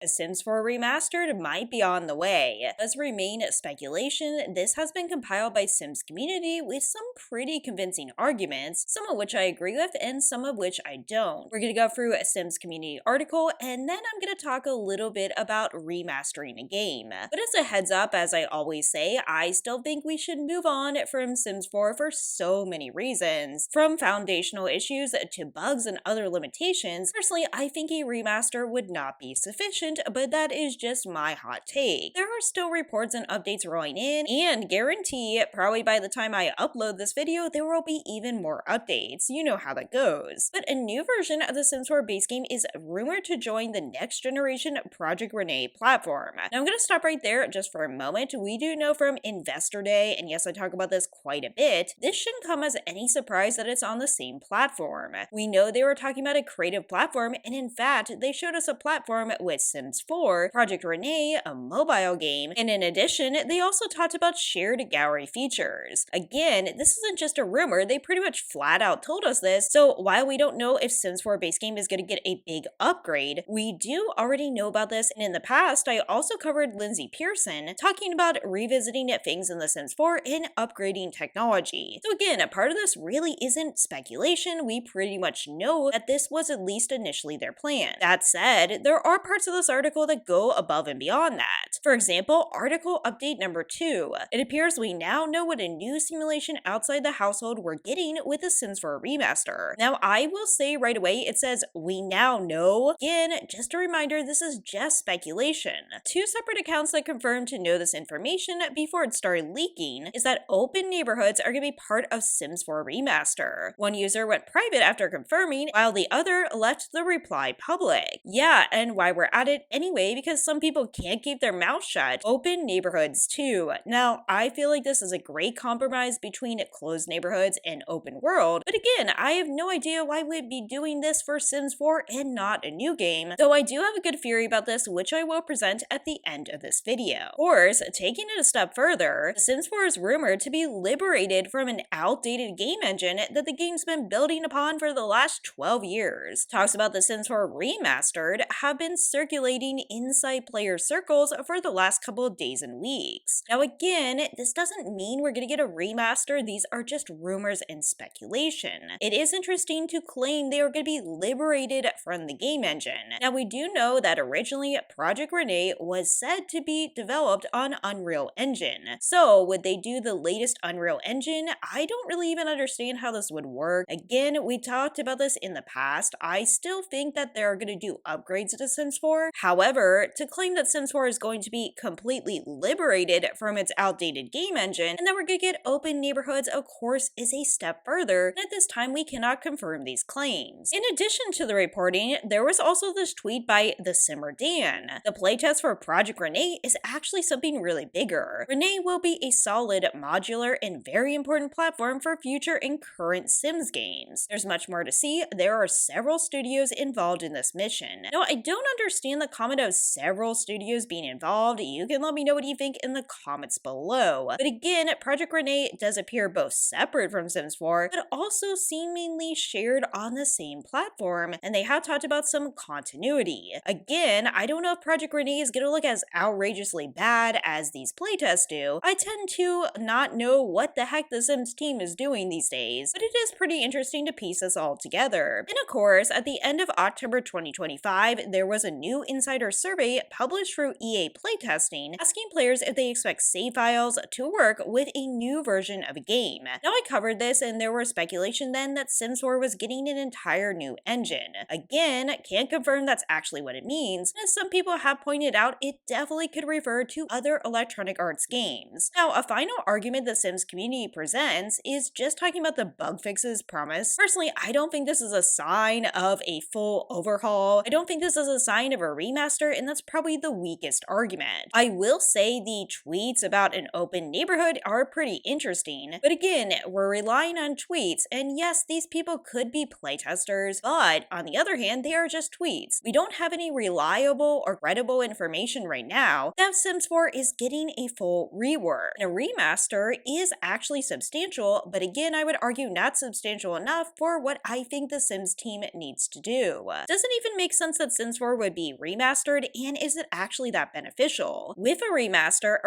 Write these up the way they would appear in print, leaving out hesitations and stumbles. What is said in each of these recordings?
A Sims 4 Remastered might be on the way. Does remain speculation, this has been compiled by Sims community with some pretty convincing arguments, some of which I agree with and some of which I don't. We're going to go through a Sims community article and then I'm going to talk a little bit about remastering a game. But as a heads up, as I always say, I still think we should move on from Sims 4 for so many reasons. From foundational issues to bugs and other limitations, personally I think a remaster would not be sufficient, but that is just my hot take. There are still reports and updates rolling in, and guarantee probably by the time I upload this video there will be even more updates. You know how that goes. But a new version of the Sims 4 base game is rumored to join the next generation Project Renee platform. Now I'm going to stop right there just for a moment. We do know from Investor Day, and yes I talk about this quite a bit, this shouldn't come as any surprise that it's on the same platform. We know they were talking about a creative platform, and in fact they showed us a platform with Sims 4, Project Renee, a mobile game, and in addition they also talked about shared gallery features. Again, this isn't just a rumor, they pretty much flat out told us this, so while we don't know if Sims 4 base game is going to get a big upgrade, we do already know about this, and in the past I also covered Lindsay Pearson talking about revisiting things in The Sims 4 and upgrading technology. So again, a part of this really isn't speculation, we pretty much know that this was at least initially their plan. That said, there are parts of this article that go above and beyond that. For example, article update number 2. It appears we now know what a new simulation outside the household we're getting with The Sims 4 Remaster. Now I will say right away, it says we now know. Again, just a reminder, this is just speculation. Two separate accounts that confirmed to know this information before it started leaking is that open neighborhoods are going to be part of Sims 4 Remaster. One user went private after confirming, while the other left the reply public. Yeah, and why we're at it anyway, because some people can't keep their mouth shut. Open neighborhoods too. Now, I feel like this is a great compromise between closed neighborhoods and open world, but again, I have no idea why we'd be doing this for Sims 4 and not a new game, though I do have a good theory about this which I will present at the end of this video. Of course, taking it a step further, The Sims 4 is rumored to be liberated from an outdated game engine that the game's been building upon for the last 12 years. Talks about The Sims 4 Remastered have been circulating inside player circles for the last couple of days and weeks. Now again, this doesn't mean we're gonna get a remaster, these are just rumors and speculation. It is interesting to claim they are gonna be liberated from the game engine. Now we do know that originally Project Renee was said to be developed on Unreal Engine. So would they do the latest Unreal Engine? I don't really even understand how this would work. Again, we talked about this in the past. I still think that they're going to do upgrades to Sims 4. However, to claim that Sims 4 is going to be completely liberated from its outdated game engine and that we're going to get open neighborhoods, of course, is a step further. And at this time, we cannot confirm these claims. In addition to the reporting, there was also this tweet by the Simmer Dan. The playtest for Project Renee is actually something really bigger. Renee will be a solid, modular, and very important platform for future and current Sims games. There's much more to see. There are several studios involved in this mission. Now, I don't understand the comment of several studios being involved. You can let me know what you think in the comments below. But again, Project Renee does appear both separate from Sims 4, but also seemingly shared on the same platform, and they have talked about some continuity. Again, I don't know if Project Renee is going to look as outrageously bad as these playtests do. I tend to not know what the heck the Sims team is doing these days, but it is pretty interesting to piece this all together. And of course, at the end of October 2025, there was a new insider survey published through EA Playtesting asking players if they expect save files to work with a new version of a game. Now I covered this and there was speculation then that Sims 4 was getting an entire new engine. Again, can't confirm that's actually what it means, and as some people have pointed out, it definitely could refer to other Electronic Arts games. Now, a final argument the Sims community presents is just talking about the bug fixes promised. Personally, I don't think this is a sign of a full overhaul. I don't think this is a sign of a remaster, and that's probably the weakest argument. I will say the tweets about an open neighborhood are pretty interesting, but again, we're relying on tweets, and yes, these people could be playtesters, but on the other hand, they are just tweets. We don't have any reliable or credible information right now that Sims 4 is getting a full rework. And a remaster is actually substantial, but again, I would argue not substantial enough for what I think the Sims team needs to do. Doesn't even make sense that Sims 4 would be remastered, and is it actually that beneficial? With a remaster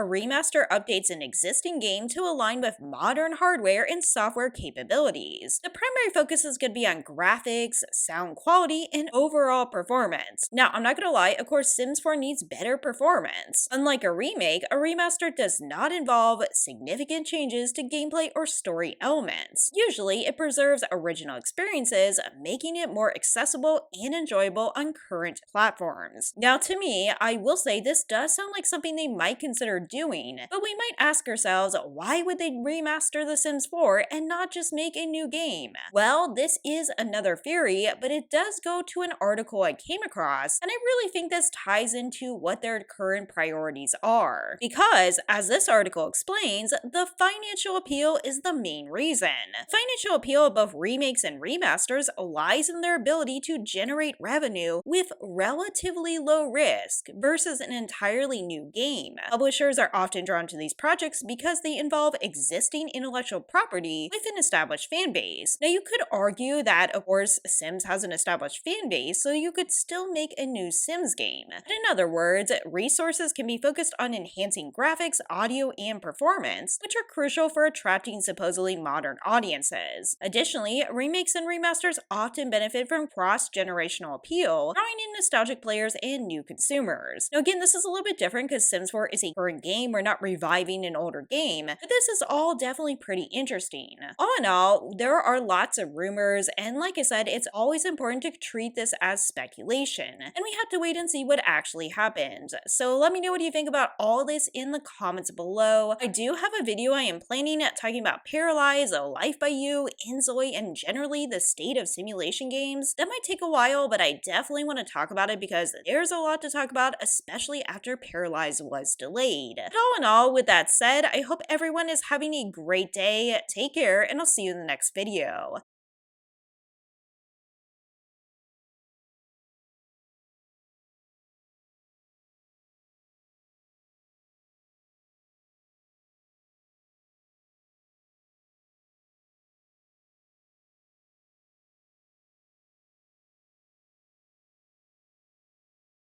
updates an existing game to align with modern hardware and software capabilities. The primary focus is going to be on graphics, sound quality, and overall performance. Now, I'm not going to lie, of course, Sims 4 needs better performance. Unlike a remake, a remaster does not involve significant changes to gameplay or story elements. Usually, it preserves original experiences, making it more accessible and enjoyable on current platforms. Now, to me, I will say this does sound like something they might consider doing, but we might ask ourselves, why would they remaster The Sims 4 and not just make a new game? Well, this is another theory, but it does go to an article I came across, and I really think this ties into what their current priorities are. Because, as this article explains, the financial appeal is the main reason. Financial appeal of both remakes and remasters lies in their ability to generate revenue with relatively low risk versus an entirely new game. Publishers are often drawn to these projects because they involve existing intellectual property with an established fan base. Now, you could argue that, of course, Sims has an established fan base, so you could still make a new Sims game. But in other words, resources can be focused on enhancing graphics, audio, and performance, which are crucial for attracting supposedly modern audiences. Additionally, remakes and remasters often benefit from cross-generational appeal, drawing in nostalgic players and new consumers. Now, again, this is a little bit different because Sims 4 is a current game. We're not reviving an older game, but this is all definitely pretty interesting. All in all, there are lots of rumors, and like I said, it's always important to treat this as speculation, and we have to wait and see what actually happens. So let me know what you think about all this in the comments below. I do have a video I am planning talking about Paralyze, Life by You, Inzoi, and generally the state of simulation games. That might take a while, but I definitely want to talk about it because there's a lot to talk about, especially after Paralyze was delayed. But all in all, with that said, I hope everyone is having a great day. Take care, and I'll see you in the next video.